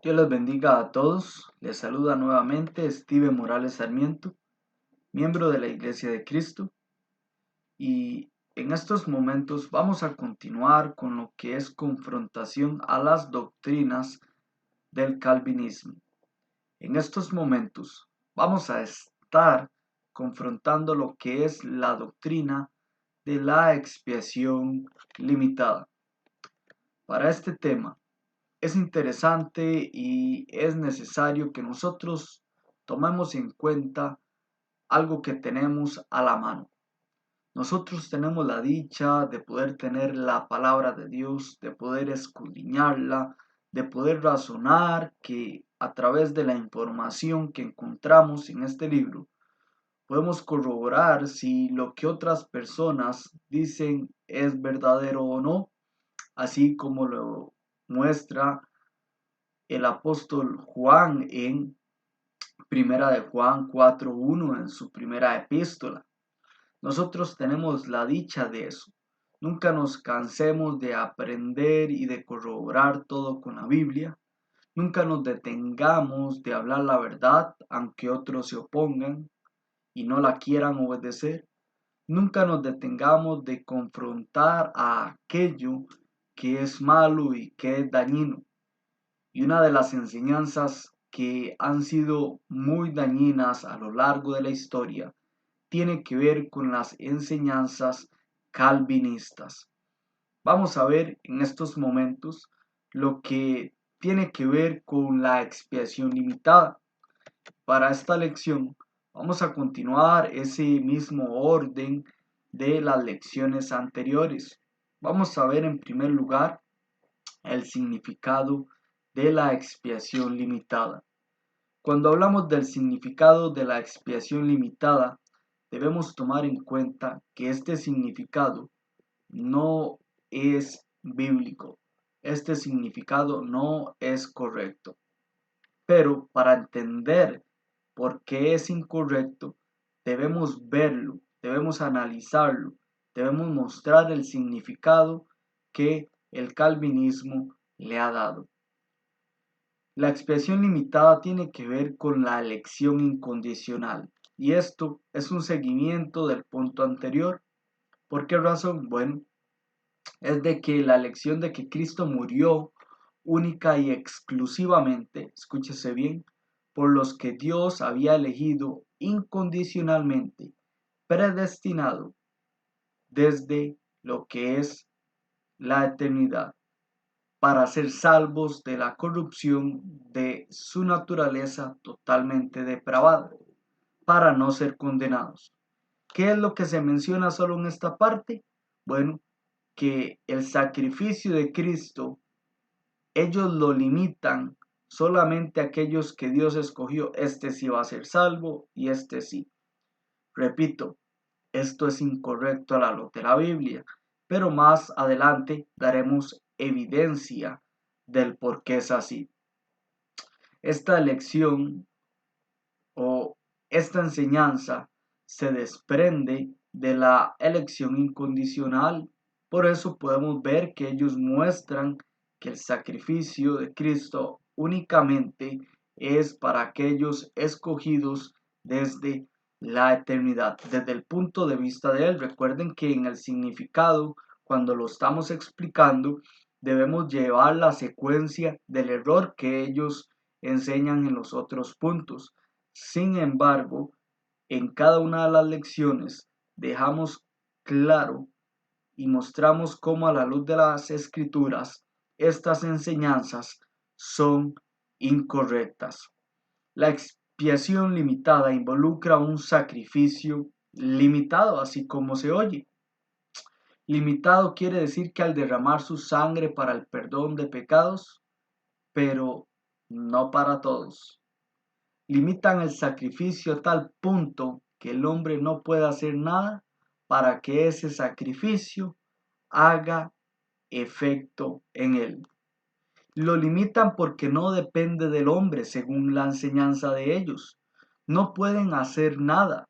Dios les bendiga a todos. Les saluda nuevamente Steven Morales Sarmiento, miembro de la Iglesia de Cristo. Y en estos momentos vamos a continuar con lo que es confrontación a las doctrinas del calvinismo. En estos momentos vamos a estar confrontando lo que es la doctrina de la expiación limitada. Para este tema, es interesante y es necesario que nosotros tomemos en cuenta algo que tenemos a la mano. Nosotros tenemos la dicha de poder tener la palabra de Dios, de poder escudriñarla, de poder razonar que a través de la información que encontramos en este libro, podemos corroborar si lo que otras personas dicen es verdadero o no, así como lo muestra el apóstol Juan en Primera de Juan 4:1 en su primera epístola. Nosotros tenemos la dicha de eso. Nunca nos cansemos de aprender y de corroborar todo con la Biblia. Nunca nos detengamos de hablar la verdad, aunque otros se opongan y no la quieran obedecer. Nunca nos detengamos de confrontar a aquello que es malo y que es dañino. Y una de las enseñanzas que han sido muy dañinas a lo largo de la historia tiene que ver con las enseñanzas calvinistas. Vamos a ver en estos momentos lo que tiene que ver con la expiación limitada. Para esta lección vamos a continuar ese mismo orden de las lecciones anteriores. Vamos a ver en primer lugar el significado de la expiación limitada. Cuando hablamos del significado de la expiación limitada, debemos tomar en cuenta que este significado no es bíblico. Este significado no es correcto. Pero para entender por qué es incorrecto, debemos verlo, debemos analizarlo, debemos mostrar el significado que el calvinismo le ha dado. La expiación limitada tiene que ver con la elección incondicional y esto es un seguimiento del punto anterior. ¿Por qué razón? Bueno, es de que la elección de que Cristo murió única y exclusivamente, escúchese bien, por los que Dios había elegido incondicionalmente, predestinado desde lo que es la eternidad, para ser salvos de la corrupción de su naturaleza totalmente depravada, para no ser condenados. ¿Qué es lo que se menciona solo en esta parte? Bueno, que el sacrificio de Cristo, ellos lo limitan solamente a aquellos que Dios escogió. Este sí va a ser salvo y este sí. Repito, esto es incorrecto a la luz de la Biblia, pero más adelante daremos evidencia del por qué es así. Esta lección o esta enseñanza se desprende de la elección incondicional. Por eso podemos ver que ellos muestran que el sacrificio de Cristo únicamente es para aquellos escogidos desde la eternidad, desde el punto de vista de Él. Recuerden que en el significado, cuando lo estamos explicando, debemos llevar la secuencia del error que ellos enseñan en los otros puntos. Sin embargo, en cada una de las lecciones dejamos claro y mostramos cómo a la luz de las escrituras estas enseñanzas son incorrectas. La expiación limitada involucra un sacrificio limitado, así como se oye. Limitado quiere decir que al derramar su sangre para el perdón de pecados, pero no para todos. Limitan el sacrificio a tal punto que el hombre no puede hacer nada para que ese sacrificio haga efecto en él. Lo limitan porque no depende del hombre, según la enseñanza de ellos. No pueden hacer nada.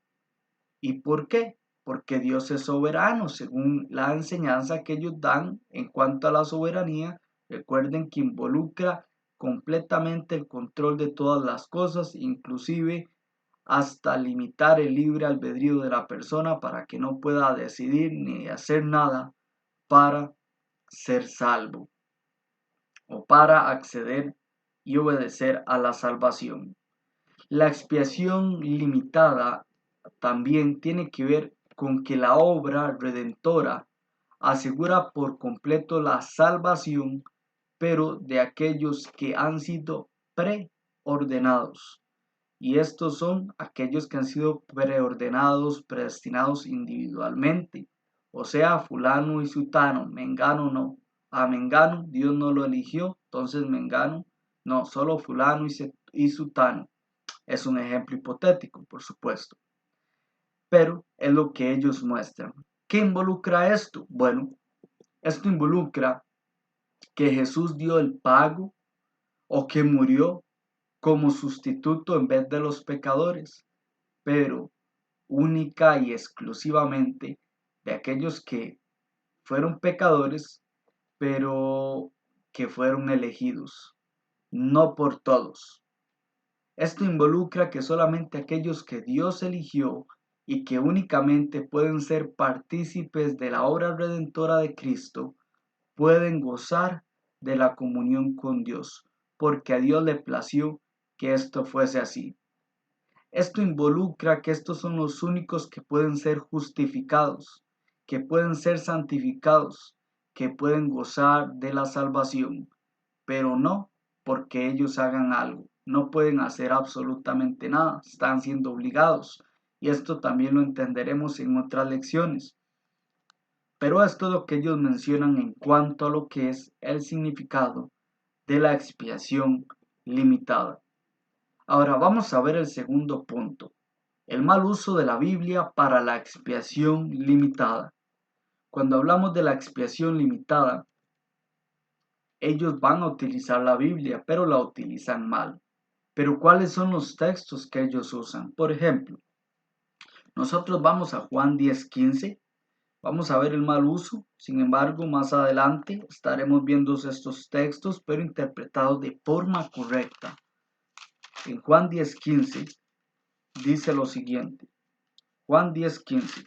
¿Y por qué? Porque Dios es soberano, según la enseñanza que ellos dan en cuanto a la soberanía. Recuerden que involucra completamente el control de todas las cosas, inclusive hasta limitar el libre albedrío de la persona para que no pueda decidir ni hacer nada para ser salvo o para acceder y obedecer a la salvación. La expiación limitada también tiene que ver con que la obra redentora asegura por completo la salvación, pero de aquellos que han sido preordenados. Y estos son aquellos que han sido preordenados, predestinados individualmente. O sea, fulano y sutano, mengano no. A mengano Dios no lo eligió, entonces mengano no, solo fulano y sutano. Es un ejemplo hipotético, por supuesto, pero es lo que ellos muestran. ¿Qué involucra esto? Bueno, esto involucra que Jesús dio el pago o que murió como sustituto en vez de los pecadores, pero única y exclusivamente de aquellos que fueron pecadores, pero que fueron elegidos, no por todos. Esto involucra que solamente aquellos que Dios eligió y que únicamente pueden ser partícipes de la obra redentora de Cristo pueden gozar de la comunión con Dios, porque a Dios le plació que esto fuese así. Esto involucra que estos son los únicos que pueden ser justificados, que pueden ser santificados, que pueden gozar de la salvación, pero no porque ellos hagan algo. No pueden hacer absolutamente nada, están siendo obligados. Y esto también lo entenderemos en otras lecciones. Pero esto es lo que ellos mencionan en cuanto a lo que es el significado de la expiación limitada. Ahora vamos a ver el segundo punto, el mal uso de la Biblia para la expiación limitada. Cuando hablamos de la expiación limitada, ellos van a utilizar la Biblia, pero la utilizan mal. Pero ¿cuáles son los textos que ellos usan? Por ejemplo, nosotros vamos a Juan 10:15, vamos a ver el mal uso. Sin embargo, más adelante estaremos viendo estos textos, pero interpretados de forma correcta. En Juan 10:15 dice lo siguiente. Juan 10:15.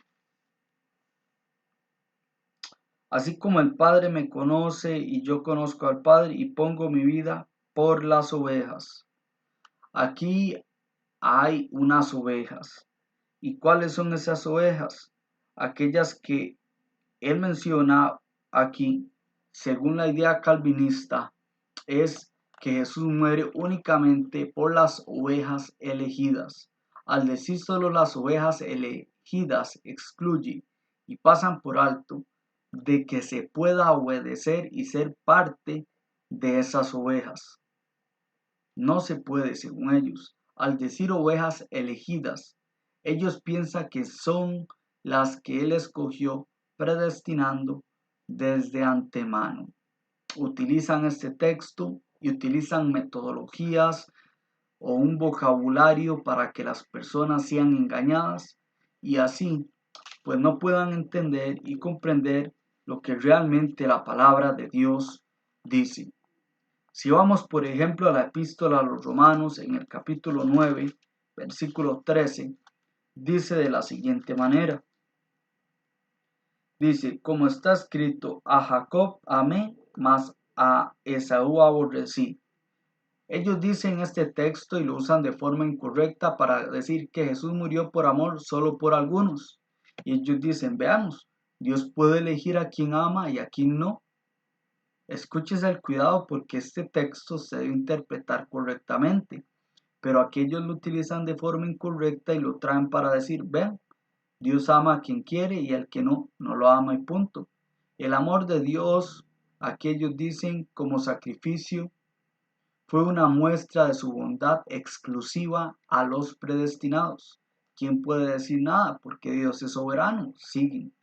Así como el Padre me conoce y yo conozco al Padre y pongo mi vida por las ovejas. Aquí hay unas ovejas. ¿Y cuáles son esas ovejas? Aquellas que él menciona aquí, según la idea calvinista, es que Jesús muere únicamente por las ovejas elegidas. Al decir solo las ovejas elegidas, excluye y pasan por alto de que se pueda obedecer y ser parte de esas ovejas. No se puede, según ellos. Al decir ovejas elegidas, ellos piensan que son las que Él escogió predestinando desde antemano. Utilizan este texto y utilizan metodologías o un vocabulario para que las personas sean engañadas y así pues no puedan entender y comprender lo que realmente la palabra de Dios dice. Si vamos, por ejemplo, a la epístola a los Romanos en el capítulo 9, versículo 13, dice de la siguiente manera. Dice, como está escrito, a Jacob amé, mas a Esaú aborrecí. Ellos dicen este texto y lo usan de forma incorrecta para decir que Jesús murió por amor solo por algunos. Y ellos dicen, veamos, Dios puede elegir a quien ama y a quien no. Escúchese el cuidado porque este texto se debe interpretar correctamente, pero aquellos lo utilizan de forma incorrecta y lo traen para decir, vean, Dios ama a quien quiere y al que no, no lo ama y punto. El amor de Dios, aquellos dicen como sacrificio, fue una muestra de su bondad exclusiva a los predestinados. ¿Quién puede decir nada? Porque Dios es soberano. Siguen.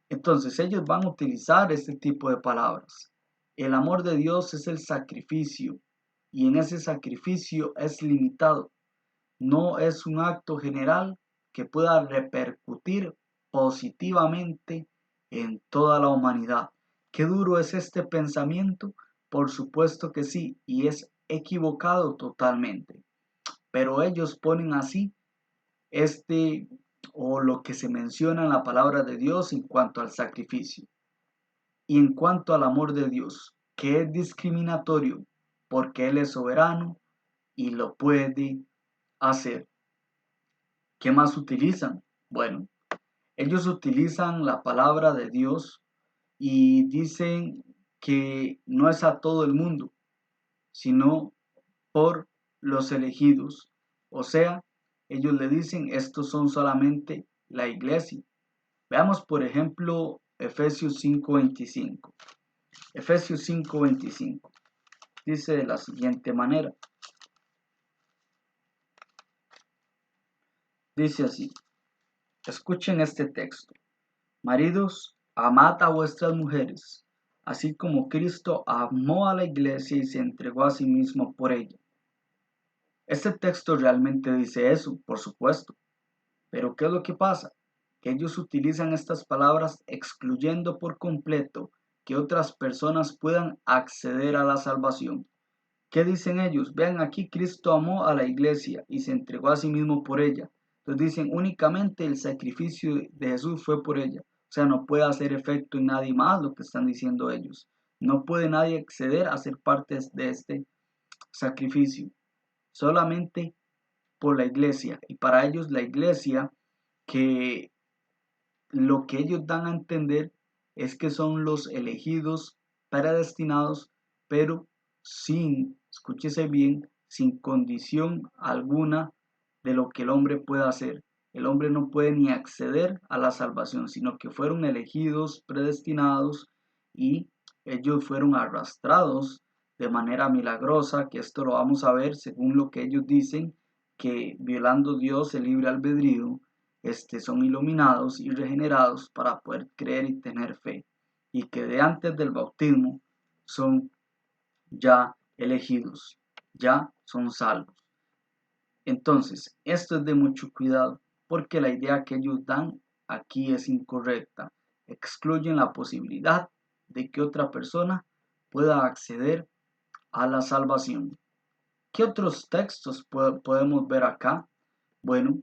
Entonces ellos van a utilizar este tipo de palabras. El amor de Dios es el sacrificio y en ese sacrificio es limitado. No es un acto general que pueda repercutir positivamente en toda la humanidad. Qué duro es este pensamiento, Por supuesto que sí, y es equivocado totalmente. Pero ellos ponen así este o lo que se menciona en la palabra de Dios en cuanto al sacrificio y en cuanto al amor de Dios, que es discriminatorio porque Él es soberano y lo puede hacer. ¿Qué más utilizan? Bueno, ellos utilizan la palabra de Dios y dicen que no es a todo el mundo, sino por los elegidos. O sea, ellos le dicen, estos son solamente la iglesia. Veamos, por ejemplo, Efesios 5:25. Efesios 5:25 dice de la siguiente manera. Dice así, escuchen este texto. Maridos, amad a vuestras mujeres, así como Cristo amó a la iglesia y se entregó a sí mismo por ella. Este texto realmente dice eso, por supuesto. Pero ¿qué es lo que pasa? Que ellos utilizan estas palabras excluyendo por completo que otras personas puedan acceder a la salvación. ¿Qué dicen ellos? Vean aquí, Cristo amó a la iglesia y se entregó a sí mismo por ella. Entonces dicen, únicamente el sacrificio de Jesús fue por ella. O sea, no puede hacer efecto en nadie más lo que están diciendo ellos. No puede nadie acceder a ser parte de este sacrificio. Solamente por la iglesia. Y para ellos la iglesia, que lo que ellos dan a entender es que son los elegidos, predestinados, pero sin, escúchese bien, sin condición alguna de lo que el hombre pueda hacer. El hombre no puede ni acceder a la salvación, sino que fueron elegidos, predestinados y ellos fueron arrastrados de manera milagrosa, que esto lo vamos a ver según lo que ellos dicen, que violando Dios el libre albedrío, son iluminados y regenerados para poder creer y tener fe, y que de antes del bautismo son ya elegidos, ya son salvos. Entonces, esto es de mucho cuidado, porque la idea que ellos dan aquí es incorrecta. Excluyen la posibilidad de que otra persona pueda acceder a la salvación. ¿Qué otros textos podemos ver acá? Bueno,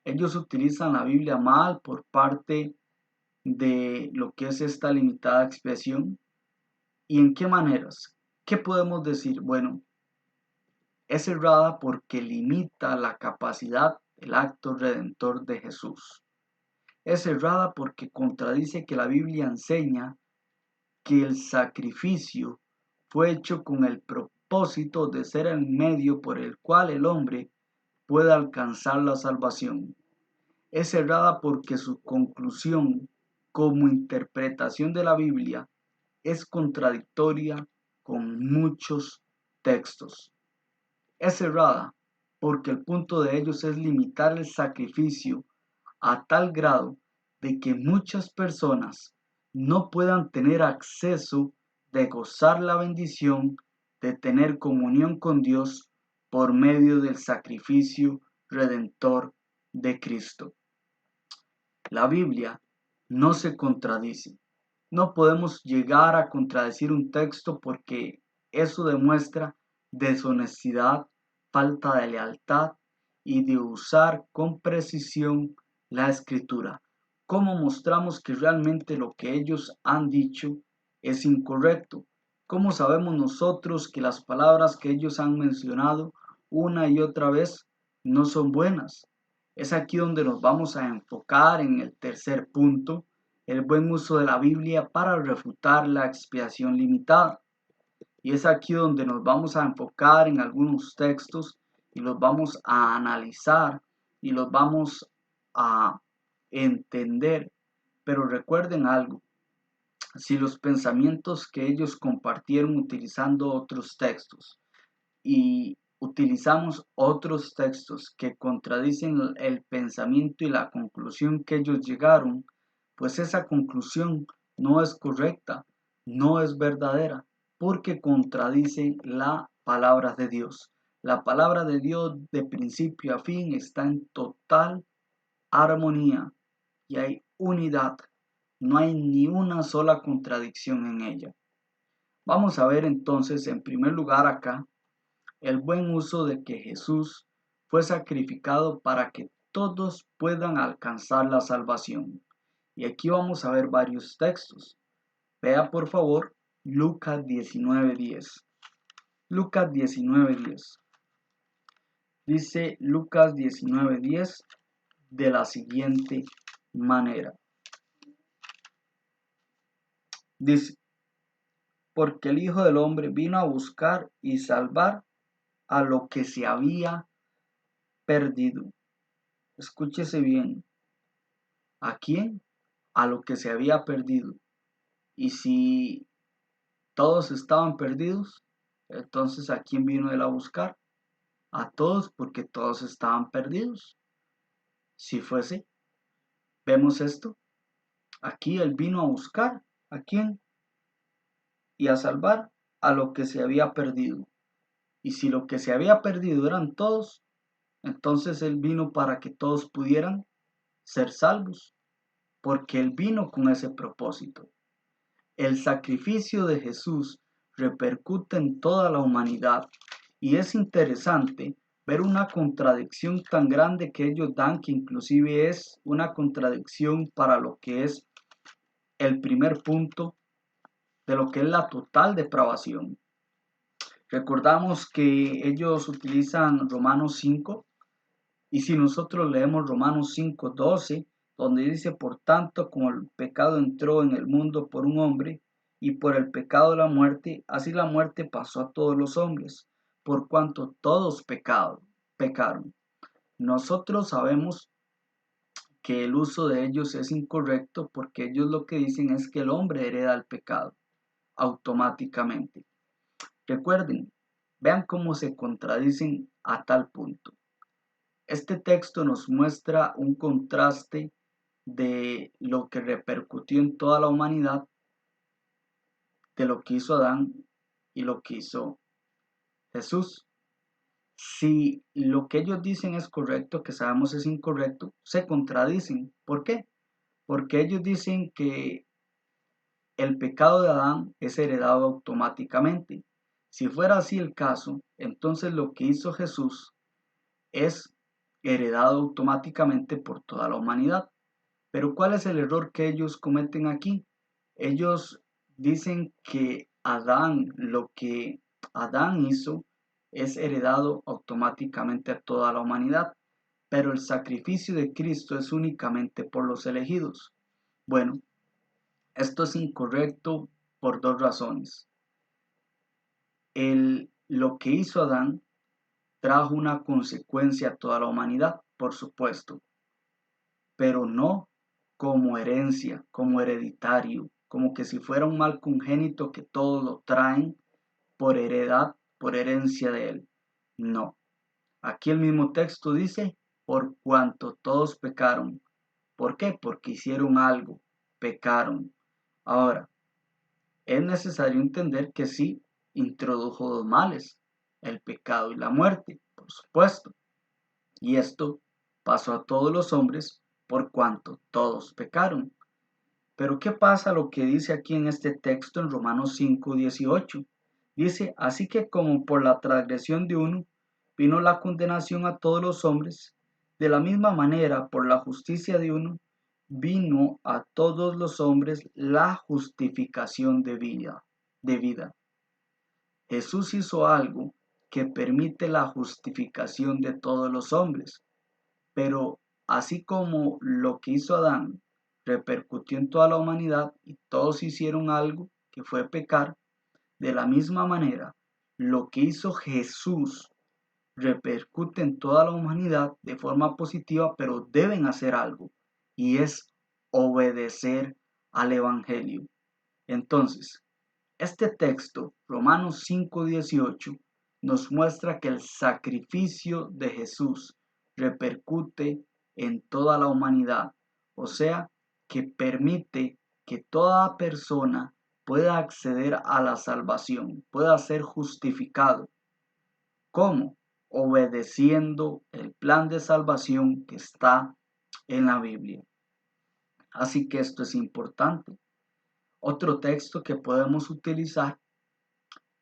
ellos utilizan la Biblia mal por parte de lo que es esta limitada expresión. ¿Y en qué maneras? ¿Qué podemos decir? Bueno, es errada porque limita la capacidad del acto redentor de Jesús. Es errada porque contradice que la Biblia enseña que el sacrificio fue hecho con el propósito de ser el medio por el cual el hombre pueda alcanzar la salvación. Es errada porque su conclusión como interpretación de la Biblia es contradictoria con muchos textos. Es errada porque el punto de ellos es limitar el sacrificio a tal grado de que muchas personas no puedan tener acceso de gozar la bendición de tener comunión con Dios por medio del sacrificio redentor de Cristo. La Biblia no se contradice. No podemos llegar a contradecir un texto porque eso demuestra deshonestidad, falta de lealtad y de usar con precisión la escritura. ¿Cómo mostramos que realmente lo que ellos han dicho es incorrecto? ¿Cómo sabemos nosotros que las palabras que ellos han mencionado una y otra vez no son buenas? Es aquí donde nos vamos a enfocar en el tercer punto, el buen uso de la Biblia para refutar la expiación limitada. Y es aquí donde nos vamos a enfocar en algunos textos y los vamos a analizar y los vamos a entender. Pero recuerden algo, si los pensamientos que ellos compartieron utilizando otros textos y utilizamos otros textos que contradicen el pensamiento y la conclusión que ellos llegaron, pues esa conclusión no es correcta, no es verdadera, porque contradice la palabra de Dios. La palabra de Dios de principio a fin está en total armonía y hay unidad. No hay ni una sola contradicción en ella. Vamos a ver entonces en primer lugar acá el buen uso de que Jesús fue sacrificado para que todos puedan alcanzar la salvación. Y aquí vamos a ver varios textos. Vea por favor Lucas 19:10. Lucas 19:10. Dice Lucas 19:10 de la siguiente manera. Dice, porque el Hijo del Hombre vino a buscar y salvar a lo que se había perdido. Escúchese bien. ¿A quién? A lo que se había perdido. Y si todos estaban perdidos, entonces ¿a quién vino él a buscar? A todos, porque todos estaban perdidos. Si fuese, vemos esto. Aquí él vino a buscar. ¿A quién? Y a salvar a lo que se había perdido. Y si lo que se había perdido eran todos, entonces él vino para que todos pudieran ser salvos, porque él vino con ese propósito. El sacrificio de Jesús repercute en toda la humanidad y es interesante ver una contradicción tan grande que ellos dan, que inclusive es una contradicción para lo que es el primer punto de lo que es la total depravación. Recordamos que ellos utilizan Romanos 5, y si nosotros leemos Romanos 5:12, donde dice, por tanto, como el pecado entró en el mundo por un hombre, y por el pecado la muerte, así la muerte pasó a todos los hombres, por cuanto todos pecaron. Nosotros sabemos que el uso de ellos es incorrecto, porque ellos lo que dicen es que el hombre hereda el pecado automáticamente. Recuerden, vean cómo se contradicen a tal punto. Este texto nos muestra un contraste de lo que repercutió en toda la humanidad, de lo que hizo Adán y lo que hizo Jesús. Si lo que ellos dicen es correcto, que sabemos es incorrecto, se contradicen. ¿Por qué? Porque ellos dicen que el pecado de Adán es heredado automáticamente. Si fuera así el caso, entonces lo que hizo Jesús es heredado automáticamente por toda la humanidad. Pero ¿cuál es el error que ellos cometen aquí? Ellos dicen que lo que Adán hizo, es heredado automáticamente a toda la humanidad, pero el sacrificio de Cristo es únicamente por los elegidos. Bueno, esto es incorrecto por dos razones. Lo que hizo Adán trajo una consecuencia a toda la humanidad, por supuesto, pero no como herencia, como hereditario, como que si fuera un mal congénito que todos lo traen por heredad, por herencia de él. No. Aquí el mismo texto dice, por cuanto todos pecaron. ¿Por qué? Porque hicieron algo, pecaron. Ahora, es necesario entender que sí introdujo dos males, el pecado y la muerte, por supuesto. Y esto pasó a todos los hombres por cuanto todos pecaron. Pero ¿qué pasa lo que dice aquí en este texto en Romanos 5:18? Dice, así que como por la transgresión de uno vino la condenación a todos los hombres, de la misma manera por la justicia de uno vino a todos los hombres la justificación de vida. Jesús hizo algo que permite la justificación de todos los hombres. Pero así como lo que hizo Adán repercutió en toda la humanidad y todos hicieron algo que fue pecar, de la misma manera, lo que hizo Jesús repercute en toda la humanidad de forma positiva, pero deben hacer algo, y es obedecer al Evangelio. Entonces, este texto, Romanos 5:18, nos muestra que el sacrificio de Jesús repercute en toda la humanidad, o sea, que permite que toda persona pueda acceder a la salvación, pueda ser justificado. ¿Cómo? Obedeciendo el plan de salvación que está en la Biblia. Así que esto es importante. Otro texto que podemos utilizar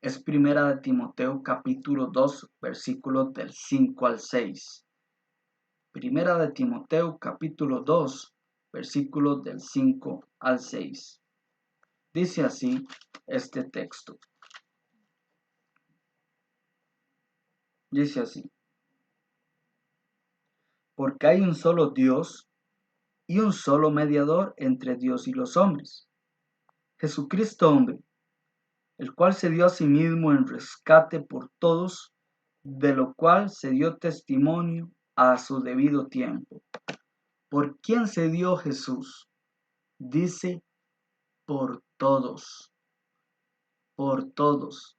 Es Primera de Timoteo capítulo 2, versículos del 5 al 6. Primera de Timoteo capítulo 2, versículos del 5 al 6. Dice así este texto. Dice así: porque hay un solo Dios y un solo mediador entre Dios y los hombres, Jesucristo hombre, el cual se dio a sí mismo en rescate por todos, de lo cual se dio testimonio a su debido tiempo. ¿Por quién se dio Jesús? Dice, por todos, por todos.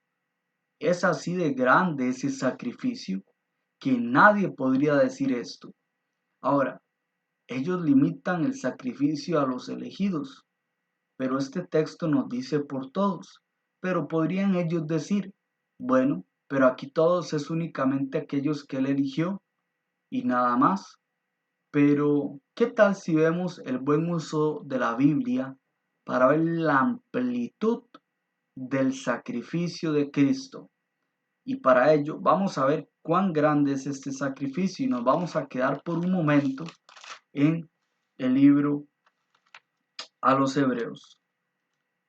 Es así de grande ese sacrificio que nadie podría decir esto. Ahora, ellos limitan el sacrificio a los elegidos, pero este texto nos dice por todos. Pero podrían ellos decir, bueno, pero aquí todos es únicamente aquellos que él eligió y nada más. Pero, ¿qué tal si vemos el buen uso de la Biblia para ver la amplitud del sacrificio de Cristo? Y para ello vamos a ver cuán grande es este sacrificio y nos vamos a quedar por un momento en el libro a los Hebreos.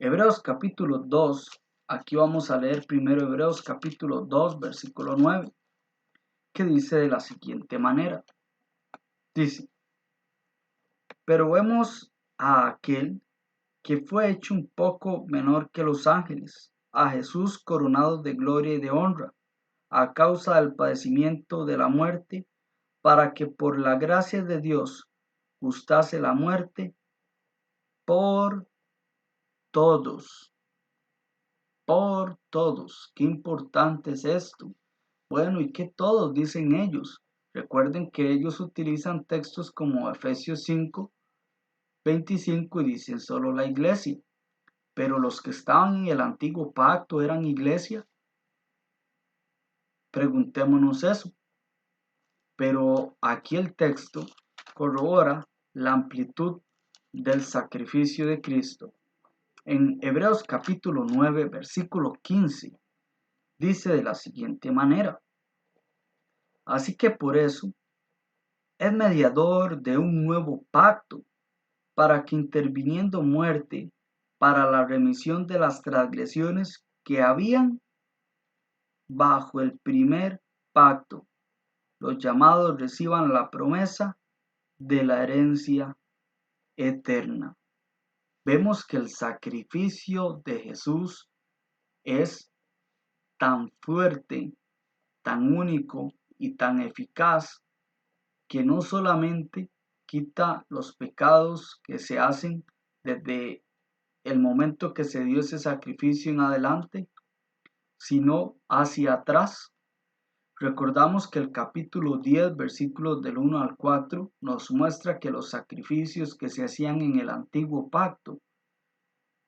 Hebreos capítulo 2, aquí vamos a leer primero Hebreos capítulo 2, versículo 9, que dice de la siguiente manera. Dice, pero vemos a aquel que fue hecho un poco menor que los ángeles, a Jesús coronado de gloria y de honra, a causa del padecimiento de la muerte, para que por la gracia de Dios gustase la muerte por todos, por todos. Qué importante es esto. Bueno, ¿y qué todos dicen ellos? Recuerden que ellos utilizan textos como Efesios 5, 25 y dicen solo la iglesia. Pero los que estaban en el antiguo pacto eran iglesia. Preguntémonos eso. Pero aquí el texto corrobora la amplitud del sacrificio de Cristo. En Hebreos capítulo 9, versículo 15, dice de la siguiente manera: así que por eso es mediador de un nuevo pacto, para que interviniendo muerte para la remisión de las transgresiones que habían bajo el primer pacto, los llamados reciban la promesa de la herencia eterna. Vemos que el sacrificio de Jesús es tan fuerte, tan único y tan eficaz que no solamente quita los pecados que se hacen desde el momento que se dio ese sacrificio en adelante, sino hacia atrás. Recordamos que el capítulo 10, versículos del 1 al 4, nos muestra que los sacrificios que se hacían en el antiguo pacto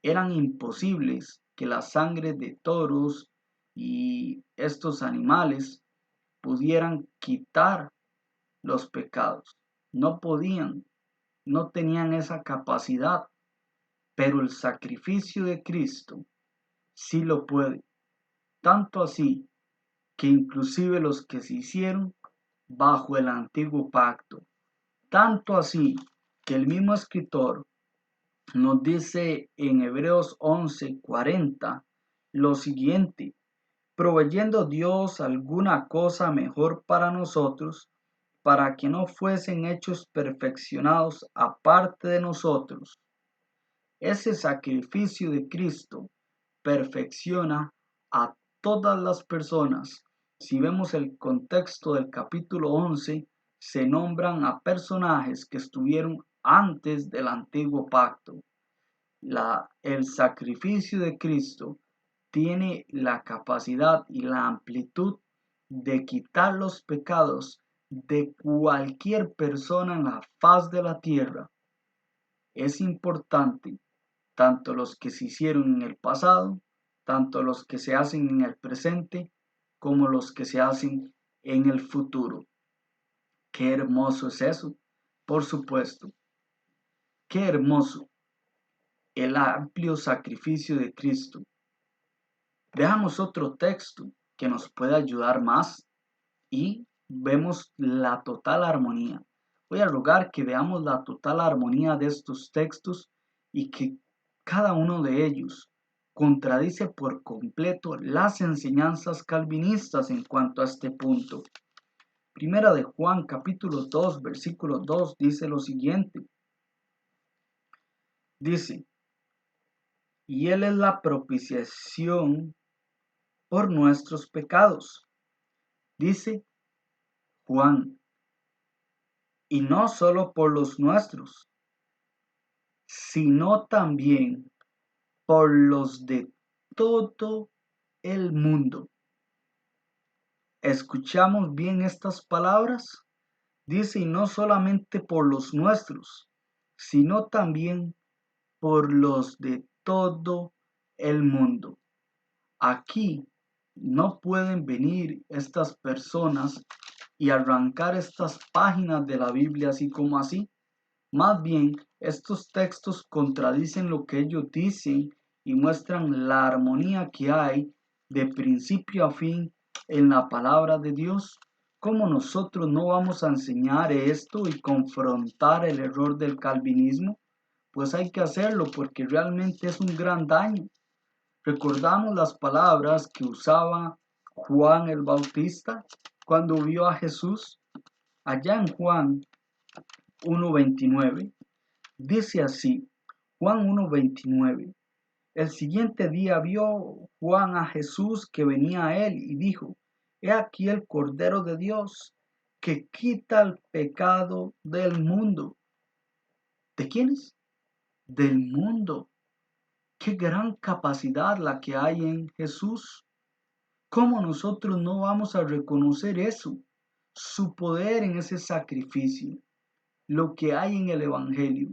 eran imposibles, que la sangre de toros y estos animales pudieran quitar los pecados. No podían, no tenían esa capacidad, pero el sacrificio de Cristo sí lo puede. Tanto así que inclusive los que se hicieron bajo el antiguo pacto. Tanto así que el mismo escritor nos dice en Hebreos 11:40 lo siguiente: proveyendo Dios alguna cosa mejor para nosotros, para que no fuesen hechos perfeccionados aparte de nosotros. Ese sacrificio de Cristo perfecciona a todas las personas. Si vemos el contexto del capítulo 11, se nombran a personajes que estuvieron antes del antiguo pacto. El sacrificio de Cristo tiene la capacidad y la amplitud de quitar los pecados de cualquier persona en la faz de la tierra. Es importante, tanto los que se hicieron en el pasado, tanto los que se hacen en el presente, como los que se hacen en el futuro. Qué hermoso es eso, por supuesto. Qué hermoso el amplio sacrificio de Cristo. Veamos otro texto que nos puede ayudar más y vemos la total armonía. Voy a rogar que veamos la total armonía de estos textos y que cada uno de ellos contradice por completo las enseñanzas calvinistas en cuanto a este punto. Primera de Juan, capítulo 2, versículo 2, dice lo siguiente. Dice, y Él es la propiciación por nuestros pecados. Dice Juan, y no solo por los nuestros, sino también por los de todo el mundo. ¿Escuchamos bien estas palabras? Dice, y no solamente por los nuestros, sino también por los de todo el mundo. Aquí no pueden venir estas personas y arrancar estas páginas de la Biblia así como así. Más bien, estos textos contradicen lo que ellos dicen y muestran la armonía que hay de principio a fin en la palabra de Dios. ¿Cómo nosotros no vamos a enseñar esto y confrontar el error del calvinismo? Pues hay que hacerlo porque realmente es un gran daño. Recordamos las palabras que usaba Juan el Bautista cuando vio a Jesús. Allá en Juan 1:29 dice así, Juan 1:29. El siguiente día vio Juan a Jesús que venía a él y dijo, he aquí el Cordero de Dios que quita el pecado del mundo. ¿De quiénes? Del mundo. Qué gran capacidad la que hay en Jesús. ¿Cómo nosotros no vamos a reconocer eso? Su poder en ese sacrificio, lo que hay en el Evangelio.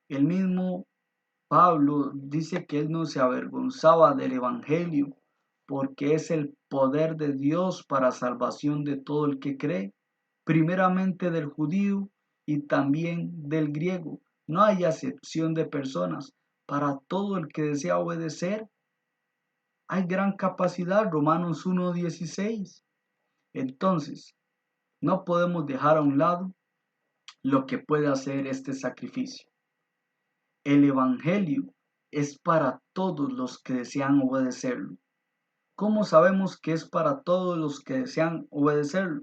El mismo Pablo dice que él no se avergonzaba del Evangelio porque es el poder de Dios para salvación de todo el que cree, primeramente del judío y también del griego. No hay acepción de personas para todo el que desea obedecer. Hay gran capacidad, Romanos 1:16. Entonces, no podemos dejar a un lado lo que puede hacer este sacrificio. El Evangelio es para todos los que desean obedecerlo. ¿Cómo sabemos que es para todos los que desean obedecerlo?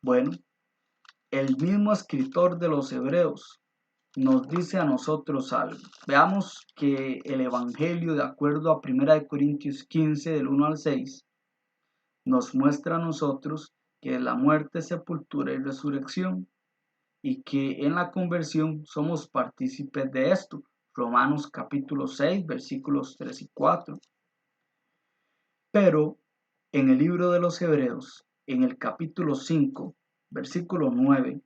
Bueno, el mismo escritor de los Hebreos nos dice a nosotros algo. Veamos que el Evangelio, de acuerdo a 1 Corintios 15, del 1 al 6, nos muestra a nosotros que la muerte, sepultura y resurrección, y que en la conversión somos partícipes de esto. Romanos capítulo 6, versículos 3 y 4. Pero en el libro de los Hebreos, en el capítulo 5, versículo 9,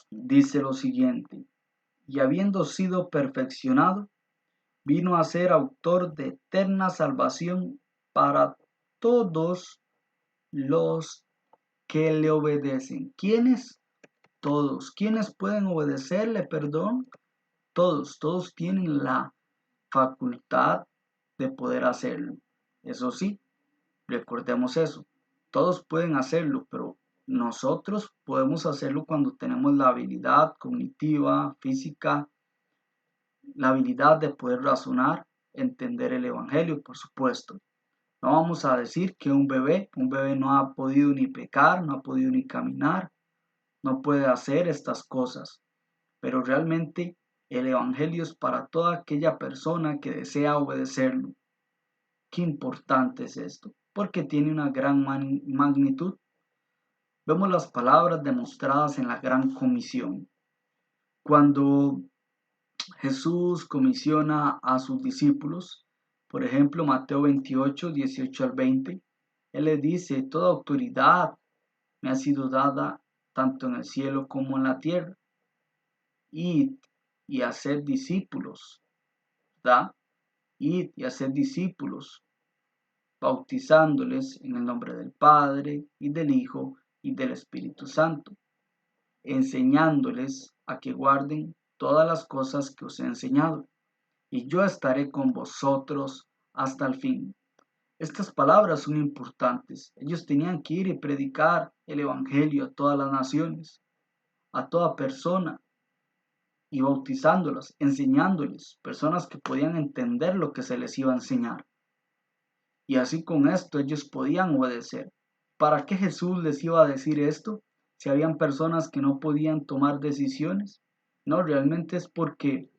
dice lo siguiente, y habiendo sido perfeccionado, vino a ser autor de eterna salvación para todos los que le obedecen. ¿Quiénes? Todos. ¿Quiénes pueden obedecerle? Perdón. Todos tienen la facultad de poder hacerlo. Eso sí, recordemos eso. Todos pueden hacerlo, pero nosotros podemos hacerlo cuando tenemos la habilidad cognitiva, física, la habilidad de poder razonar, entender el Evangelio, por supuesto. No vamos a decir que un bebé no ha podido ni pecar, no ha podido ni caminar, no puede hacer estas cosas, pero realmente el Evangelio es para toda aquella persona que desea obedecerlo. Qué importante es esto, porque tiene una gran magnitud. Vemos las palabras demostradas en la gran comisión. Cuando Jesús comisiona a sus discípulos, por ejemplo, Mateo 28, 18 al 20, Él les dice, toda autoridad me ha sido dada tanto en el cielo como en la tierra. Id y haced discípulos, ¿verdad? Id y haced discípulos, bautizándoles en el nombre del Padre y del Hijo y del Espíritu Santo, enseñándoles a que guarden todas las cosas que os he enseñado, y yo estaré con vosotros hasta el fin. Estas palabras son importantes. Ellos tenían que ir y predicar el Evangelio a todas las naciones, a toda persona, y bautizándolas, enseñándoles, personas que podían entender lo que se les iba a enseñar. Y así con esto ellos podían obedecer. ¿Para qué Jesús les iba a decir esto? Si habían personas que no podían tomar decisiones. No, realmente es porque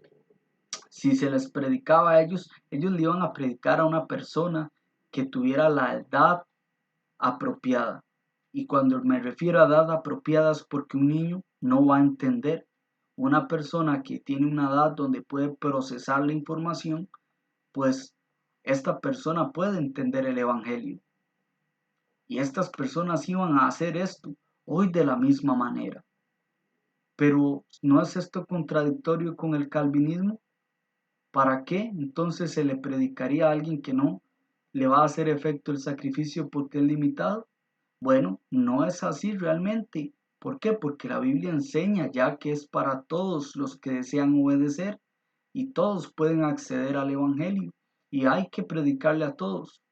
si se les predicaba a ellos, ellos le iban a predicar a una persona que tuviera la edad apropiada. Y cuando me refiero a edad apropiada es porque un niño no va a entender. Una persona que tiene una edad donde puede procesar la información, pues esta persona puede entender el Evangelio. Y estas personas iban a hacer esto hoy de la misma manera. Pero ¿no es esto contradictorio con el calvinismo? ¿Para qué entonces se le predicaría a alguien que no le va a hacer efecto el sacrificio porque es limitado? Bueno, no es así realmente. ¿Por qué? Porque la Biblia enseña ya que es para todos los que desean obedecer y todos pueden acceder al Evangelio y hay que predicarle a todos.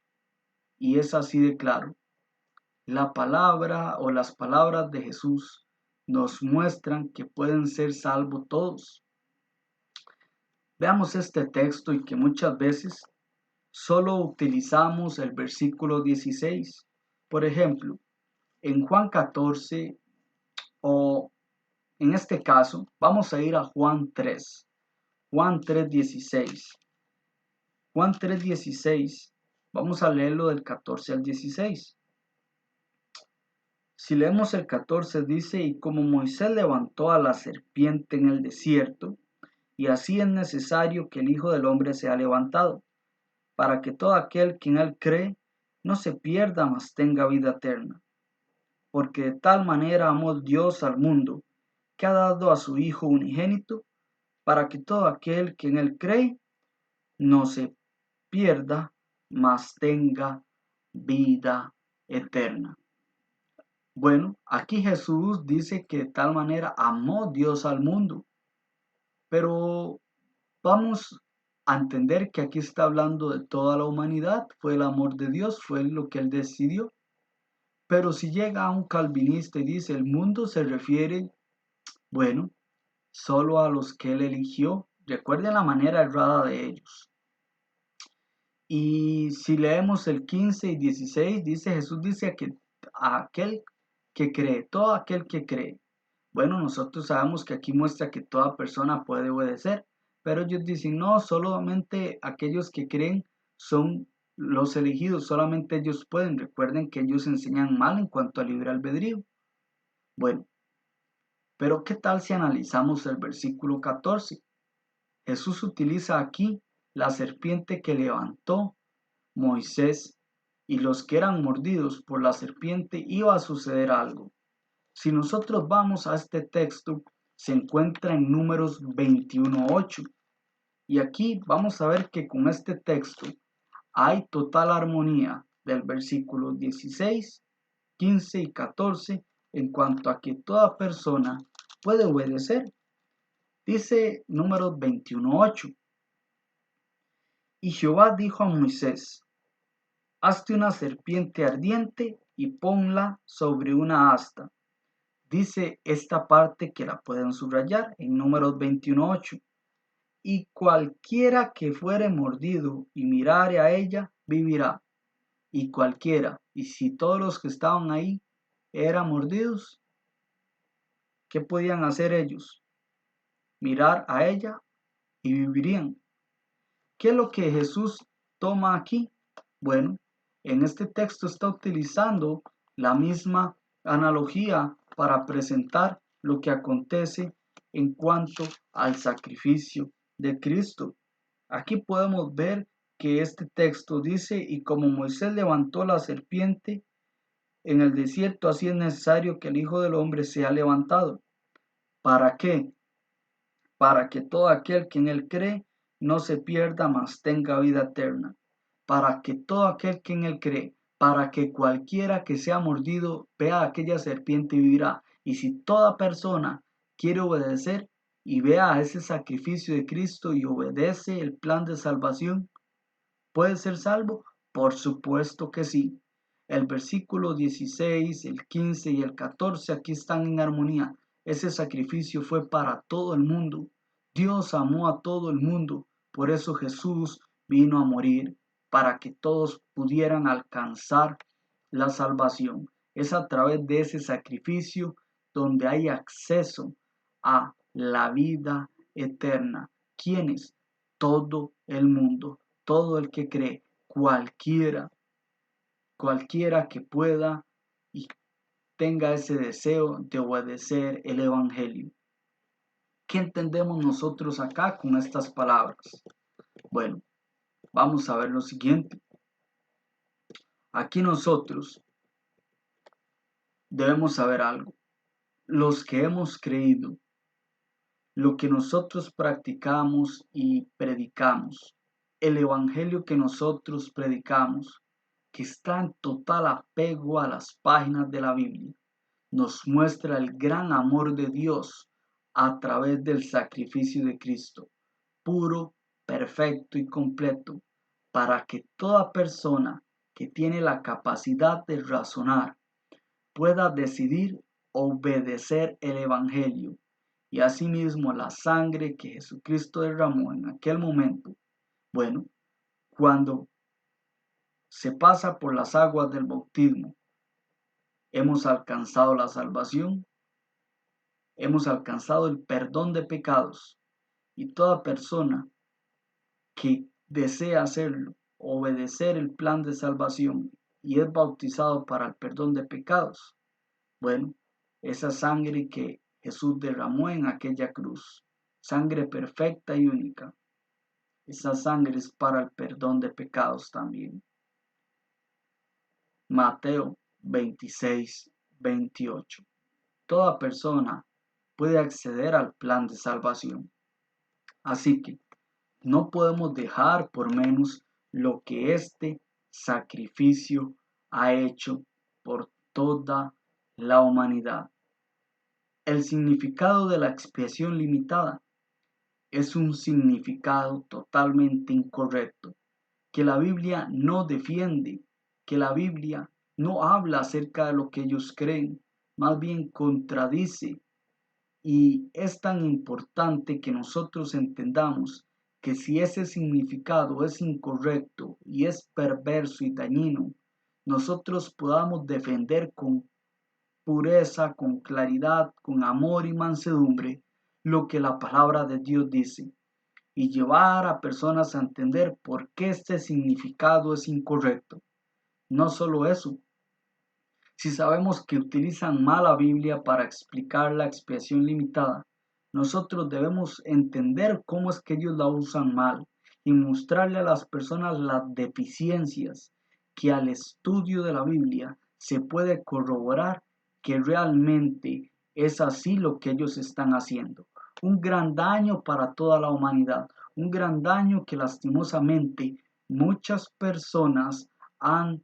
Y es así de claro. La palabra o las palabras de Jesús nos muestran que pueden ser salvos todos. Veamos este texto y que muchas veces solo utilizamos el versículo 16. Por ejemplo, en Juan 14 o en este caso vamos a ir a Juan 3. Juan 3:16. Juan 3:16. Vamos a leerlo del 14 al 16. Si leemos el 14 dice, y como Moisés levantó a la serpiente en el desierto, y así es necesario que el Hijo del Hombre sea levantado, para que todo aquel que en él cree no se pierda, mas tenga vida eterna. Porque de tal manera amó Dios al mundo, que ha dado a su Hijo unigénito, para que todo aquel que en él cree no se pierda, mas tenga vida eterna. Bueno, aquí Jesús dice que de tal manera amó Dios al mundo, pero vamos a entender que aquí está hablando de toda la humanidad, fue el amor de Dios, fue lo que Él decidió. Pero si llega un calvinista y dice el mundo se refiere, bueno, solo a los que Él eligió, recuerden la manera errada de ellos. Y si leemos el 15 y 16, dice Jesús dice que a aquel que cree, todo aquel que cree. Bueno, nosotros sabemos que aquí muestra que toda persona puede obedecer, pero ellos dicen, no, solamente aquellos que creen son los elegidos, solamente ellos pueden. Recuerden que ellos enseñan mal en cuanto al libre albedrío. Bueno, pero ¿qué tal si analizamos el versículo 14? Jesús utiliza aquí la serpiente que levantó Moisés y los que eran mordidos por la serpiente iba a suceder algo. Si nosotros vamos a este texto, se encuentra en Números 21:8. Y aquí vamos a ver que con este texto hay total armonía del versículo 16, 15 y 14 en cuanto a que toda persona puede obedecer. Dice Números 21:8. Y Jehová dijo a Moisés, hazte una serpiente ardiente y ponla sobre una asta. Dice esta parte que la pueden subrayar en Números 21:8. Y cualquiera que fuere mordido y mirare a ella, vivirá. Y cualquiera, y si todos los que estaban ahí eran mordidos, ¿qué podían hacer ellos? Mirar a ella y vivirían. ¿Qué es lo que Jesús toma aquí? Bueno, en este texto está utilizando la misma analogía para presentar lo que acontece en cuanto al sacrificio de Cristo. Aquí podemos ver que este texto dice, y como Moisés levantó la serpiente en el desierto, así es necesario que el Hijo del Hombre sea levantado. ¿Para qué? Para que todo aquel que en él cree no se pierda, mas tenga vida eterna. Para que todo aquel que en él cree, para que cualquiera que sea mordido vea aquella serpiente y vivirá. Y si toda persona quiere obedecer y vea ese sacrificio de Cristo y obedece el plan de salvación, ¿puede ser salvo? Por supuesto que sí. El versículo 16, el 15 y el 14 aquí están en armonía. Ese sacrificio fue para todo el mundo. Dios amó a todo el mundo. Por eso Jesús vino a morir, para que todos pudieran alcanzar la salvación. Es a través de ese sacrificio donde hay acceso a la vida eterna. ¿Quiénes? Todo el mundo, todo el que cree, cualquiera que pueda y tenga ese deseo de obedecer el Evangelio. ¿Qué entendemos nosotros acá con estas palabras? Bueno, vamos a ver lo siguiente. Aquí nosotros debemos saber algo. Los que hemos creído, lo que nosotros practicamos y predicamos, el Evangelio que nosotros predicamos, que está en total apego a las páginas de la Biblia, nos muestra el gran amor de Dios a través del sacrificio de Cristo, puro, perfecto y completo, para que toda persona que tiene la capacidad de razonar pueda decidir obedecer el Evangelio y asimismo la sangre que Jesucristo derramó en aquel momento. Bueno, cuando se pasa por las aguas del bautismo, hemos alcanzado la salvación, hemos alcanzado el perdón de pecados y toda persona que desea hacerlo, obedecer el plan de salvación y es bautizado para el perdón de pecados, bueno, esa sangre que Jesús derramó en aquella cruz, sangre perfecta y única, esa sangre es para el perdón de pecados también. Mateo 26, 28. Toda persona puede acceder al plan de salvación. Así que no podemos dejar por menos lo que este sacrificio ha hecho por toda la humanidad. El significado de la expiación limitada es un significado totalmente incorrecto, que la Biblia no defiende, que la Biblia no habla acerca de lo que ellos creen, más bien contradice. Y es tan importante que nosotros entendamos que si ese significado es incorrecto y es perverso y dañino, nosotros podamos defender con pureza, con claridad, con amor y mansedumbre lo que la palabra de Dios dice y llevar a personas a entender por qué este significado es incorrecto. No solo eso, si sabemos que utilizan mal la Biblia para explicar la expiación limitada, nosotros debemos entender cómo es que ellos la usan mal y mostrarle a las personas las deficiencias que al estudio de la Biblia se puede corroborar que realmente es así lo que ellos están haciendo. Un gran daño para toda la humanidad, un gran daño que lastimosamente muchas personas han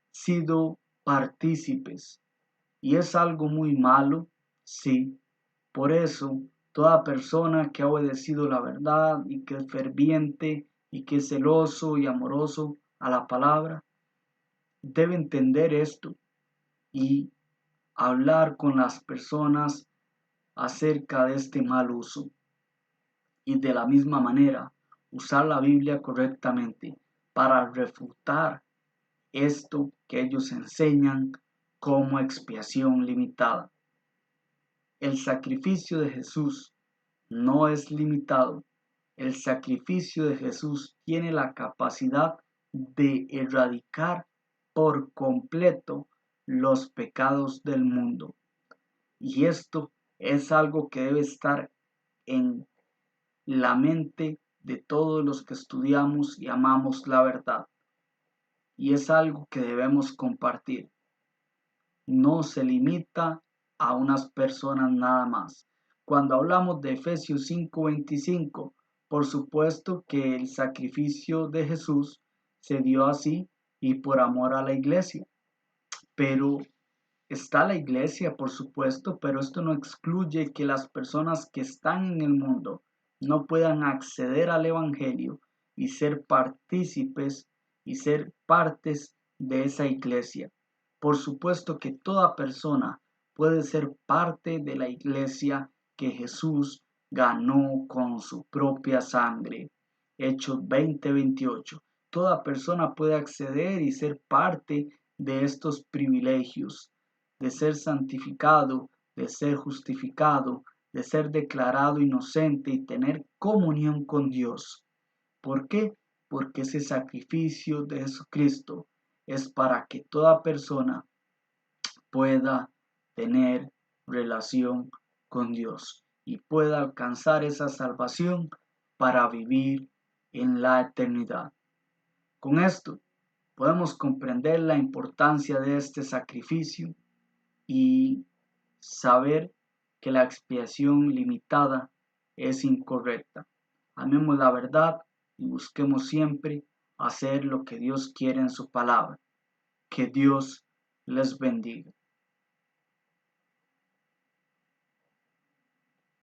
sido partícipes. Y es algo muy malo, sí. Por eso, toda persona que ha obedecido la verdad y que es ferviente y que es celoso y amoroso a la palabra, debe entender esto y hablar con las personas acerca de este mal uso. Y de la misma manera, usar la Biblia correctamente para refutar esto que ellos enseñan como expiación limitada. El sacrificio de Jesús no es limitado. El sacrificio de Jesús tiene la capacidad de erradicar por completo los pecados del mundo. Y esto es algo que debe estar en la mente de todos los que estudiamos y amamos la verdad. Y es algo que debemos compartir. No se limita a unas personas nada más. Cuando hablamos de Efesios 5:25, por supuesto que el sacrificio de Jesús se dio así y por amor a la iglesia. Pero está la iglesia, por supuesto, pero esto no excluye que las personas que están en el mundo no puedan acceder al Evangelio y ser partícipes y ser partes de esa iglesia. Por supuesto que toda persona puede ser parte de la iglesia que Jesús ganó con su propia sangre. Hechos 20:28. Toda persona puede acceder y ser parte de estos privilegios, de ser santificado, de ser justificado, de ser declarado inocente y tener comunión con Dios. ¿Por qué? Porque ese sacrificio de Jesucristo es para que toda persona pueda tener relación con Dios y pueda alcanzar esa salvación para vivir en la eternidad. Con esto podemos comprender la importancia de este sacrificio y saber que la expiación limitada es incorrecta. Amemos la verdad y busquemos siempre hacer lo que Dios quiere en su palabra. Que Dios les bendiga.